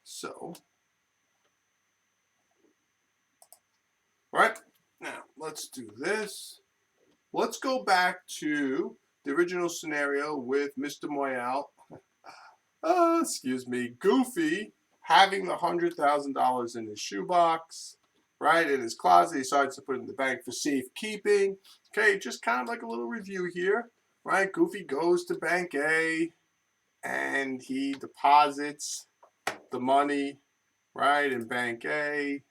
So, right now, let's do this. Let's go back to the original scenario with Mr. Moyal, Goofy having the $100,000 in his shoebox, right, in his closet. He decides to put it in the bank for safekeeping. Okay, just kind of like a little review here, right? Goofy goes to Bank A and he deposits the money, right, in Bank A.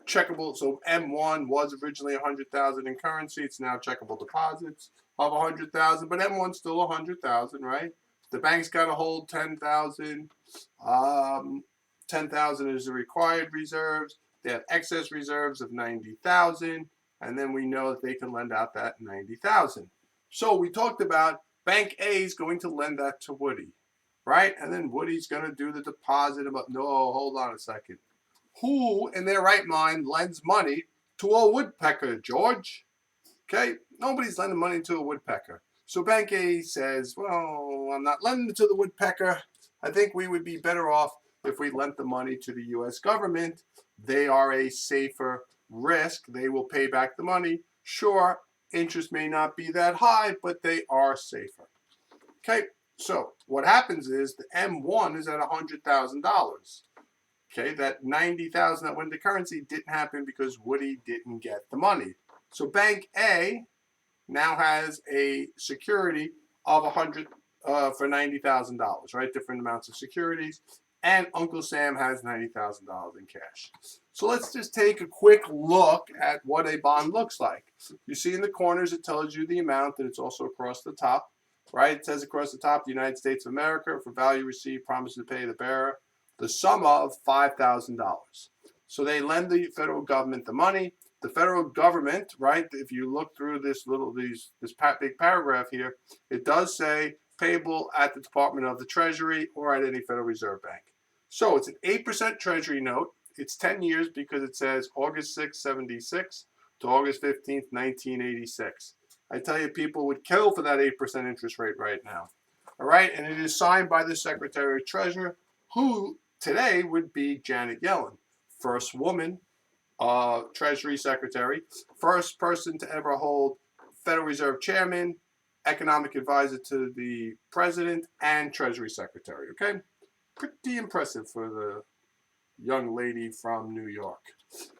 Checkable, so M1 was originally 100,000 in currency. It's now checkable deposits of 100,000, but M1's still 100,000, right? The bank's got to hold 10,000. 10,000 is the required reserves. They have excess reserves of 90,000, and then we know that they can lend out that 90,000. So we talked about Bank A is going to lend that to Woody, right? And then Woody's going to do the deposit. About no, hold on a second. Who in their right mind lends money to a woodpecker, George? Okay, nobody's lending money to a woodpecker. So Bank A says, well, I'm not lending it to the woodpecker. I think we would be better off if we lent the money to the U.S. government. They are a safer risk. They will pay back the money. Sure, interest may not be that high, but they are safer. Okay, so what happens is the M1 is at $100,000. Okay, that 90,000 that went to currency didn't happen because Woody didn't get the money. So Bank A now has a security of 100 for $90,000, right? Different amounts of securities, and Uncle Sam has $90,000 in cash. So let's just take a quick look at what a bond looks like. You see in the corners it tells you the amount, and it's also across the top, right? It says across the top, the United States of America, for value received, promise to pay the bearer the sum of $5,000. So they lend the federal government the money. The federal government, right, if you look through this big paragraph here, it does say payable at the Department of the Treasury or at any Federal Reserve Bank. So it's an 8% Treasury note. It's 10 years because it says August 6, 76 to August 15th, 1986. I tell you, people would kill for that 8% interest rate right now. All right, and it is signed by the Secretary of Treasury, who today would be Janet Yellen, first woman Treasury Secretary, first person to ever hold Federal Reserve Chairman, economic advisor to the President, and Treasury Secretary. Okay, pretty impressive for the young lady from New York.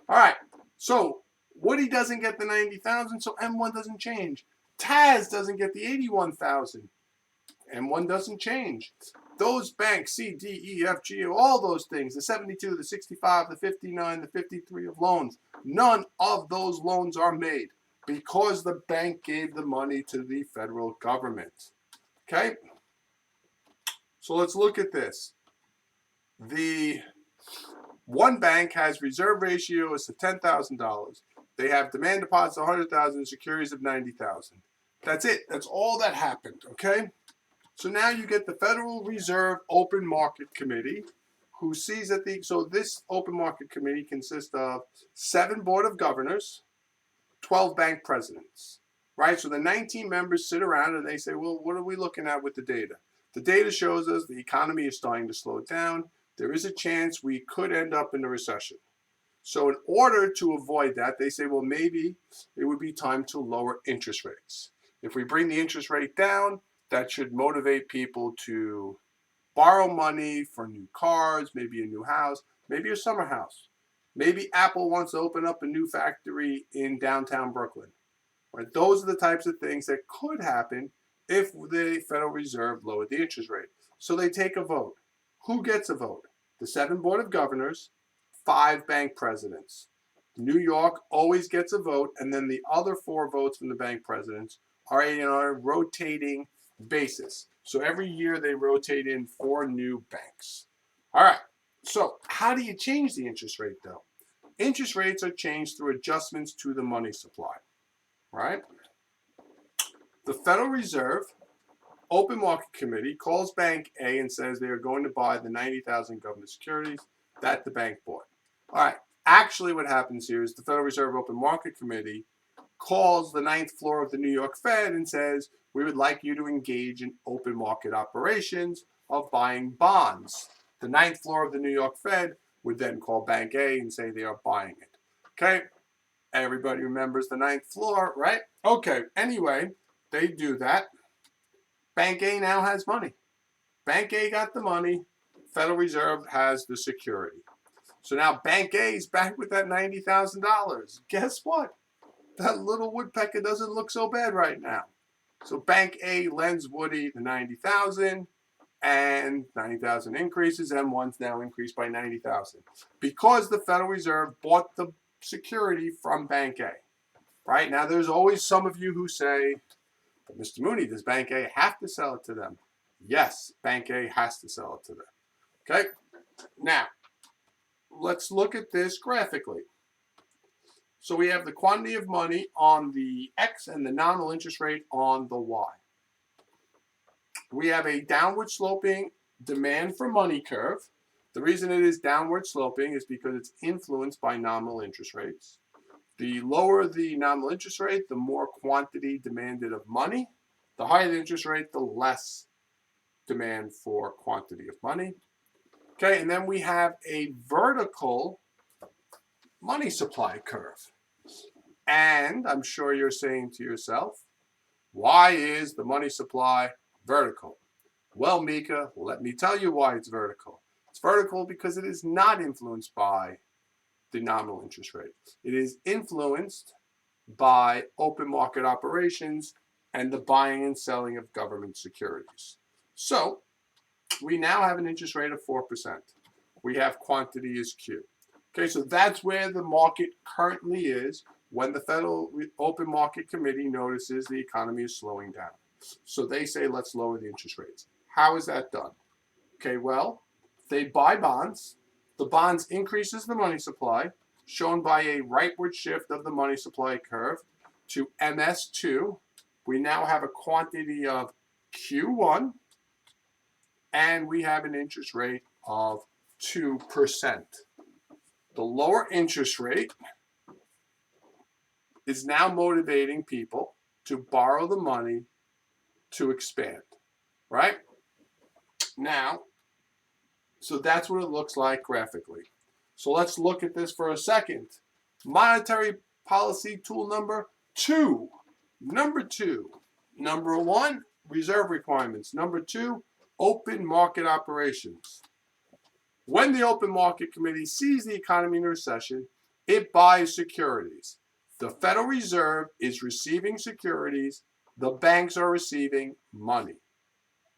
All right, so Woody doesn't get the 90,000, so M1 doesn't change. Taz doesn't get the 81,000. M1 doesn't change. Those banks, C, D, E, F, G, all those things, the 72, the 65, the 59, the 53 of loans, none of those loans are made because the bank gave the money to the federal government. Okay? So let's look at this. The one bank has reserve ratios of $10,000. They have demand deposits of $100,000, securities of $90,000. That's it. That's all that happened, okay? So now you get the Federal Reserve Open Market Committee, who sees that so this Open Market Committee consists of 7 Board of Governors, 12 bank presidents, right? So the 19 members sit around and they say, well, what are we looking at with the data? The data shows us the economy is starting to slow down. There is a chance we could end up in a recession. So in order to avoid that, they say, well, maybe it would be time to lower interest rates. If we bring the interest rate down, that should motivate people to borrow money for new cars, maybe a new house, maybe a summer house. Maybe Apple wants to open up a new factory in downtown Brooklyn. Right? Those are the types of things that could happen if the Federal Reserve lowered the interest rate. So they take a vote. Who gets a vote? The 7 Board of Governors, 5 bank presidents. New York always gets a vote, and then the other 4 votes from the bank presidents are on a rotating basis. So every year they rotate in 4 new banks. All right, so how do you change the interest rate though? Interest rates are changed through adjustments to the money supply, right? The Federal Reserve Open Market Committee calls Bank A and says they are going to buy the 90,000 government securities that the bank bought. All right, actually what happens here is the Federal Reserve Open Market Committee calls the 9th floor of the New York Fed and says, we would like you to engage in open market operations of buying bonds. The ninth floor of the New York Fed would then call Bank A and say they are buying it. Okay? Everybody remembers the ninth floor, right? Okay, anyway, they do that. Bank A now has money. Bank A got the money. Federal Reserve has the security. So now Bank A is back with that $90,000. Guess what? That little woodpecker doesn't look so bad right now. So Bank A lends Woody the $90,000, and $90,000 increases. M1's now increased by $90,000 because the Federal Reserve bought the security from Bank A. Right now, there's always some of you who say, "But Mr. Mooney, does Bank A have to sell it to them?" Yes, Bank A has to sell it to them. Okay. Now, let's look at this graphically. So we have the quantity of money on the X and the nominal interest rate on the Y. We have a downward sloping demand for money curve. The reason it is downward sloping is because it's influenced by nominal interest rates. The lower the nominal interest rate, the more quantity demanded of money. The higher the interest rate, the less demand for quantity of money. Okay, and then we have a vertical money supply curve. And I'm sure you're saying to yourself, why is the money supply vertical? Well, Mika, let me tell you why it's vertical. It's vertical because it is not influenced by the nominal interest rate. It is influenced by open market operations and the buying and selling of government securities. So we now have an interest rate of 4%. We have quantity is Q. Okay, so that's where the market currently is when the Federal Open Market Committee notices the economy is slowing down. So they say, let's lower the interest rates. How is that done? Okay, well, they buy bonds. The bonds increases the money supply, shown by a rightward shift of the money supply curve to MS2. We now have a quantity of Q1, and we have an interest rate of 2%. The lower interest rate is now motivating people to borrow the money to expand, right? Now, so that's what it looks like graphically. So let's look at this for a second. Monetary policy tool number 2. Number 2. Number 1, reserve requirements. Number 2, open market operations. When the Open Market Committee sees the economy in recession, it buys securities. The Federal Reserve is receiving securities. The banks are receiving money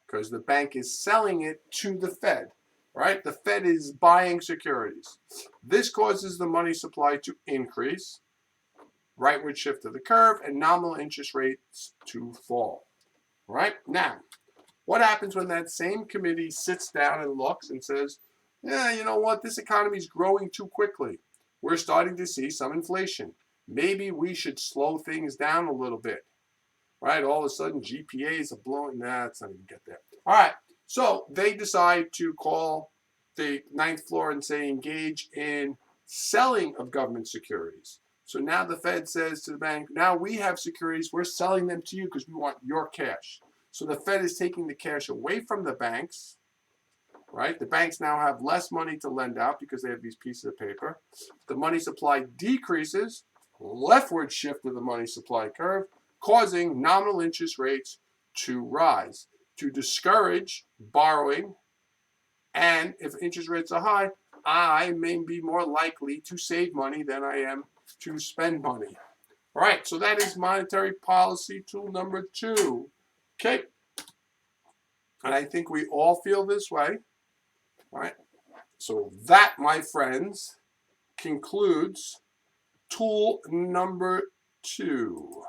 because the bank is selling it to the Fed, right? The Fed is buying securities. This causes the money supply to increase, rightward shift of the curve, and nominal interest rates to fall, right? Now, what happens when that same committee sits down and looks and says, yeah, you know what? This economy is growing too quickly. We're starting to see some inflation. Maybe we should slow things down a little bit, right? All of a sudden, GPAs are blowing. Nah, let's not even get there. All right. So they decide to call the ninth floor and say engage in selling of government securities. So now the Fed says to the bank, now we have securities. We're selling them to you because we want your cash. So the Fed is taking the cash away from the banks. Right? The banks now have less money to lend out because they have these pieces of paper. The money supply decreases, leftward shift of the money supply curve, causing nominal interest rates to rise, to discourage borrowing. And if interest rates are high, I may be more likely to save money than I am to spend money. All right, so that is monetary policy tool number 2. Okay. And I think we all feel this way. All right, so that, my friends, concludes tool number 2.